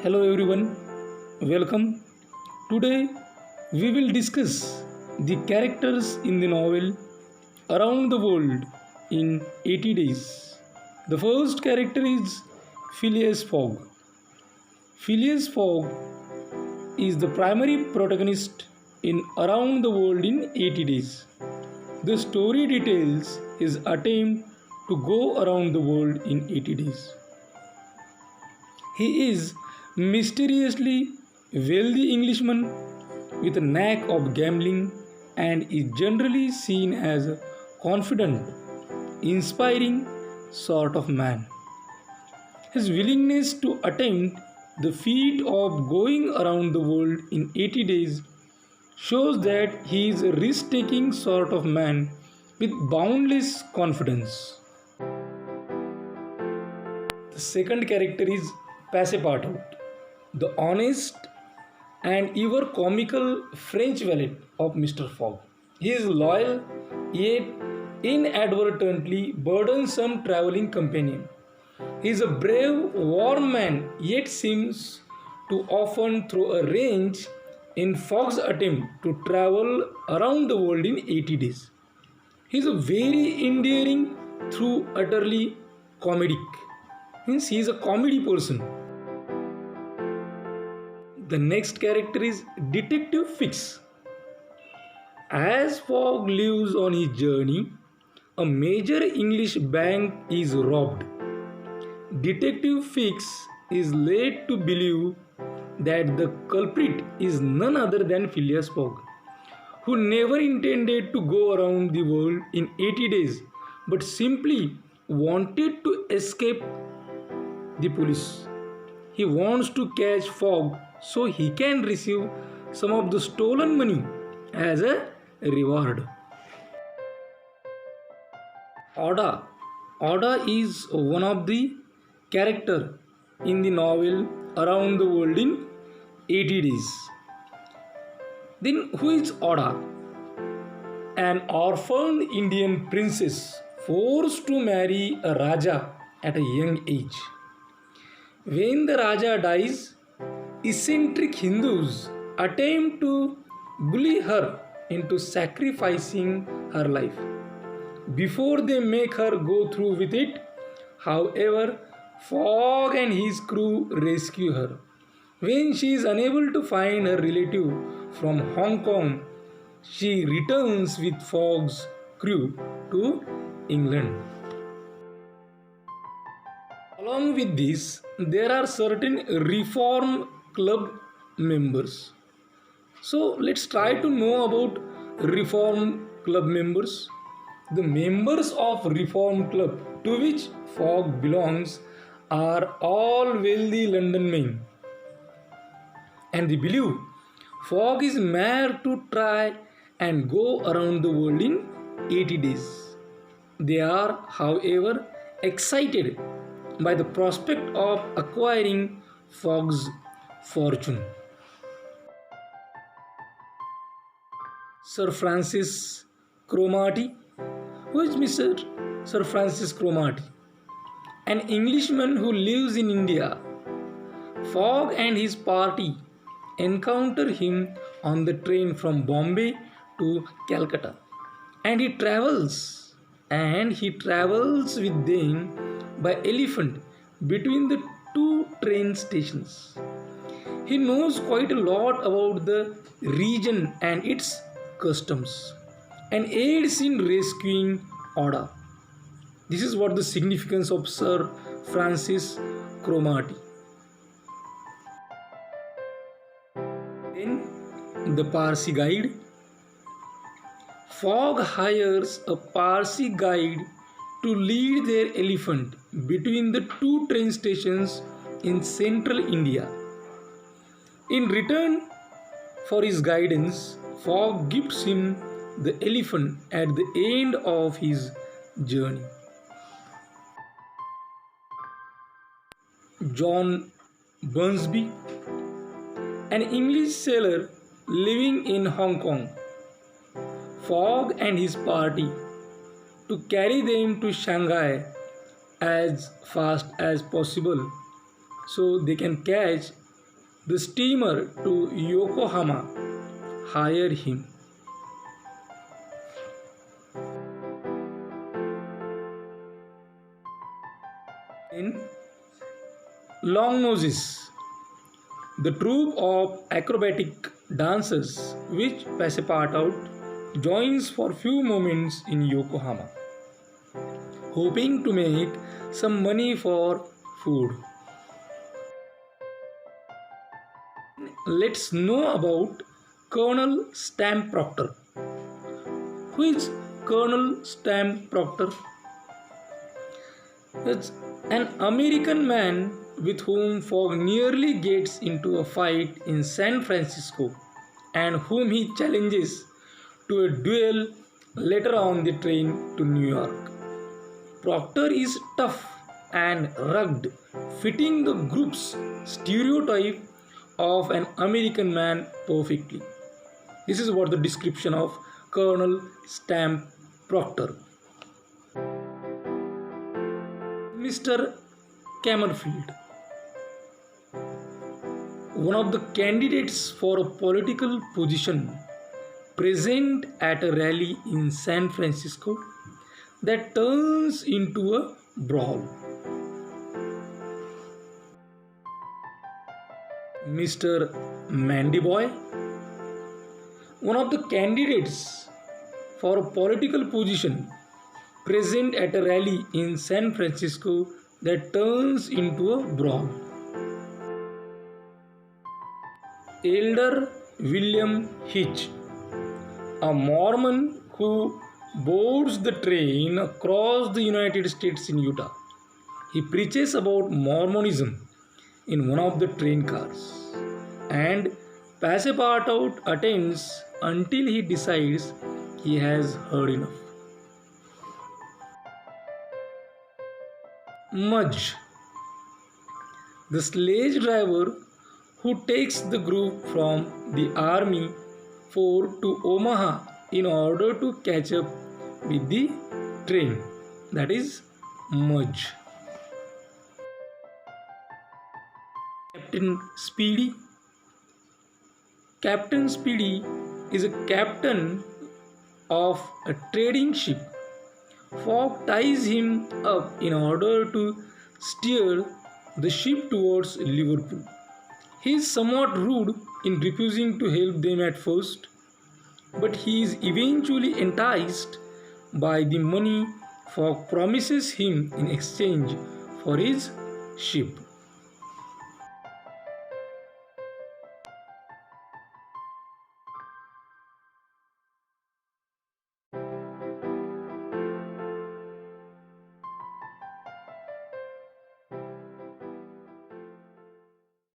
Hello everyone, welcome. Today we will discuss the characters in the novel Around the World in 80 Days. The first character is Phileas Fogg. Phileas Fogg is the primary protagonist in Around the World in 80 Days. The story details his attempt to go around the world in 80 days. He is mysteriously wealthy Englishman with a knack of gambling and is generally seen as a confident, inspiring sort of man. His willingness to attempt the feat of going around the world in 80 days shows that he is a risk taking sort of man with boundless confidence. The second character is Passepartout, the honest and ever comical French valet of Mr. Fogg. He is loyal yet inadvertently burdensome traveling companion. He is a brave, warm man yet seems to often throw a wrench in Fogg's attempt to travel around the world in 80 days. He is a very endearing through utterly comedic. Means he is a comedy person. The next character is Detective Fix. As Fogg leaves on his journey, a major English bank is robbed. Detective Fix is led to believe that the culprit is none other than Phileas Fogg, who never intended to go around the world in 80 days but simply wanted to escape the police. He wants to catch Fogg so he can receive some of the stolen money as a reward. Oda. Oda is one of the character in the novel Around the World in 80 Days. Then who is Oda? An orphaned Indian princess forced to marry a Raja at a young age. When the Raja dies, eccentric Hindus attempt to bully her into sacrificing her life. Before they make her go through with it, however, Fogg and his crew rescue her. When she is unable to find her relative from Hong Kong, she returns with Fogg's crew to England. Along with this, there are certain Reform Club members. So let's try to know about Reform Club members. The members of Reform Club to which Fogg belongs are all wealthy London men. And they believe Fogg is mad to try and go around the world in 80 days. They are, however, excited by the prospect of acquiring Fogg's fortune. Sir Francis Cromarty. Who is Mr. Sir Francis Cromarty? An Englishman who lives in India. Fogg and his party encounter him on the train from Bombay to Calcutta, and he travels with them by elephant between the two train stations. He knows quite a lot about the region and its customs and aids in rescuing Oda. This is what the significance of Sir Francis Cromarty. Then the Parsi guide. Fogg hires a Parsi guide to lead their elephant between the two train stations in central India. In return for his guidance, Fogg gives him the elephant at the end of his journey. John Bunsby, an English sailor living in Hong Kong. Fogg and his party to carry them to Shanghai as fast as possible so they can catch the steamer to Yokohama hire him. In Long Noses, the troupe of acrobatic dancers which Passepartout joins for few moments in Yokohama, hoping to make some money for food. Let's know about Colonel Stamp Proctor. Who is Colonel Stamp Proctor? It's an American man with whom Fogg nearly gets into a fight in San Francisco and whom he challenges to a duel later on the train to New York. Proctor is tough and rugged, fitting the group's stereotype of an American man perfectly. This is what the description of Colonel Stamp Proctor. Mr. Camerfield, one of the candidates for a political position, present at a rally in San Francisco that turns into a brawl. Mr. Mandyboy, one of the candidates for a political position, present at a rally in San Francisco that turns into a brawl. Elder William Hitch, a Mormon who boards the train across the United States in Utah. He preaches about Mormonism in one of the train cars, and Passepartout attends until he decides he has heard enough. Mudge, the sledge driver who takes the group from the Army Fort to Omaha in order to catch up with the train, that is Mudge. Captain Speedy. Captain Speedy is a captain of a trading ship. Fogg ties him up in order to steer the ship towards Liverpool. He is somewhat rude in refusing to help them at first, but he is eventually enticed by the money Fogg promises him in exchange for his ship.